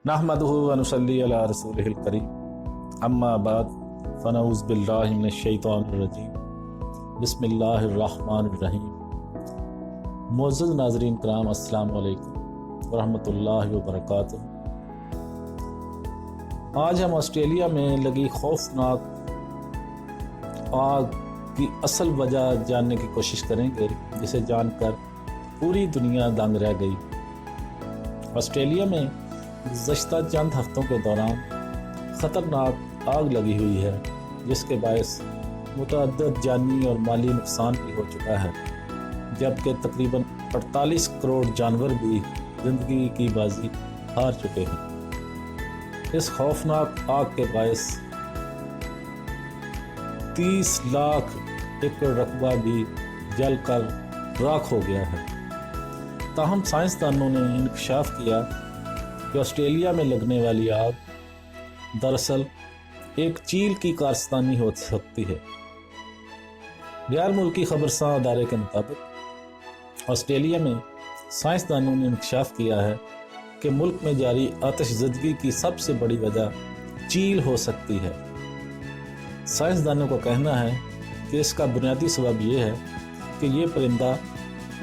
नहमदुहु व नुसल्ली अला रसूलिहिल करीम अम्मा बाद फ़नऊज़ बिल्लाहि मिनश शैतानिर रजीम बिस्मिल्लाहिर रहमानिर रहीम। मुअज़्ज़ज़ नाज़रीन कराम अस्सलामु अलैकुम व रहमतुल्लाहि व बरकातुहू। आज हम ऑस्ट्रेलिया में लगी खौफनाक आग की असल वजह जानने की कोशिश करेंगे, जिसे जानकर पूरी दुनिया दंग रह गई। ऑस्ट्रेलिया में गुज़श्ता चंद हफ्तों के दौरान ख़तरनाक आग लगी हुई है, जिसके बायस मुतअद्दिद जानी और माली नुकसान भी हो चुका है, जबकि तकरीबन 48 करोड़ जानवर भी ज़िंदगी की बाजी हार चुके हैं। इस खौफनाक आग के बायस 30 लाख एकड़ रकबा भी जलकर राख हो गया है। ताहम साइंसदानों ने इंकशाफ किया कि ऑस्ट्रेलिया में लगने वाली आग दरअसल एक चील की कारस्तानी हो सकती है। गैर मुल्की खबरसां अदारे के मुताबिक ऑस्ट्रेलिया में साइंसदानों ने इंकशाफ किया है कि मुल्क में जारी आतिशज़दगी की सबसे बड़ी वजह चील हो सकती है। साइंसदानों का कहना है कि इसका बुनियादी सबब यह है कि ये परिंदा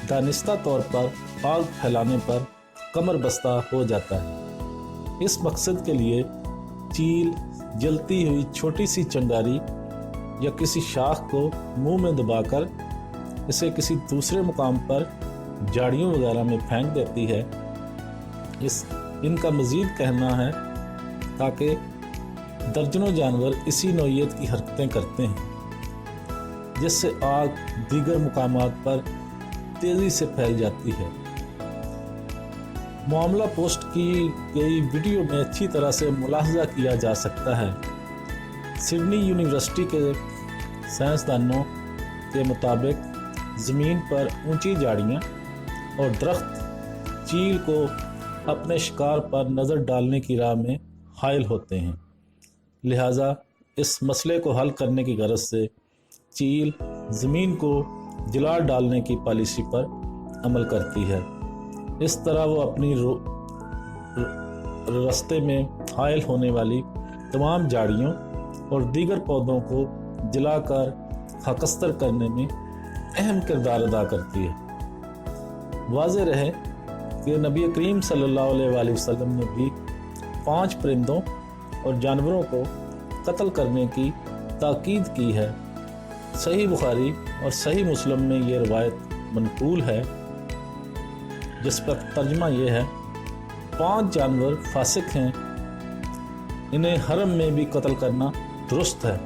दानिस्ता तौर पर आग फैलाने पर कमर बस्ता हो जाता है। इस मकसद के लिए चील जलती हुई छोटी सी चिंगारी या किसी शाख को मुंह में दबाकर इसे किसी दूसरे मुकाम पर झाड़ियों वगैरह में फेंक देती है। इनका मज़ीद कहना है ताकि दर्जनों जानवर इसी नौइयत की हरकतें करते हैं, जिससे आग दीगर मुकामात पर तेज़ी से फैल जाती है। मामला पोस्ट की गई वीडियो में अच्छी तरह से मुलाहजा किया जा सकता है। सिडनी यूनिवर्सिटी के साइंसदानों के मुताबिक ज़मीन पर ऊंची झाड़ियाँ और दरख्त चील को अपने शिकार पर नज़र डालने की राह में हायल होते हैं। लिहाजा इस मसले को हल करने की गरज से चील ज़मीन को जला डालने की पॉलिसी पर अमल करती है। इस तरह वो अपनी रास्ते में हायल होने वाली तमाम झाड़ियों और दीगर पौधों को जलाकर खाकस्तर करने में अहम किरदार अदा करती है। वाज़ेह रहे कि नबी करीम सल्लल्लाहु अलैहि वसल्लम ने भी 5 परिंदों और जानवरों को कत्ल करने की ताकीद की है। सही बुखारी और सही मुस्लिम में ये रवायत मनकूल है, जिस पर तर्जमा यह है, 5 जानवर फासिक हैं, इन्हें हरम में भी कत्ल करना दुरुस्त है।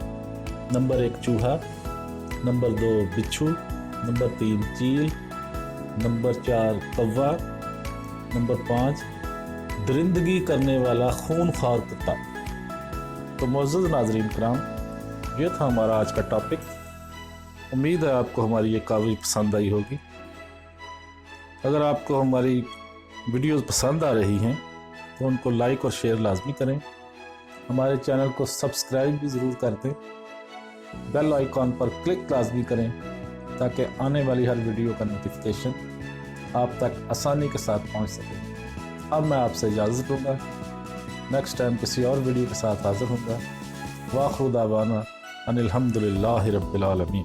नंबर 1 चूहा, नंबर 2 बिच्छू, नंबर 3 चील, नंबर 4 कौवा, नंबर 5 दरिंदगी करने वाला खूनखार कुत्ता। तो मुअज़्ज़ज़ नाज़रीन कराम, ये था हमारा आज का टॉपिक। उम्मीद है आपको हमारी ये काफ़ी पसंद आई होगी। अगर आपको हमारी वीडियोस पसंद आ रही हैं तो उनको लाइक और शेयर लाजमी करें। हमारे चैनल को सब्सक्राइब भी ज़रूर कर दें। बेल आइकॉन पर क्लिक लाजमी करें ताकि आने वाली हर वीडियो का नोटिफिकेशन आप तक आसानी के साथ पहुंच सके। अब मैं आपसे इजाज़त दूँगा। नेक्स्ट टाइम किसी और वीडियो के साथ हाज़िर होऊंगा। वाखिर दावाना अनिल हम्दुलिल्लाहि रब्बिल आलमीन।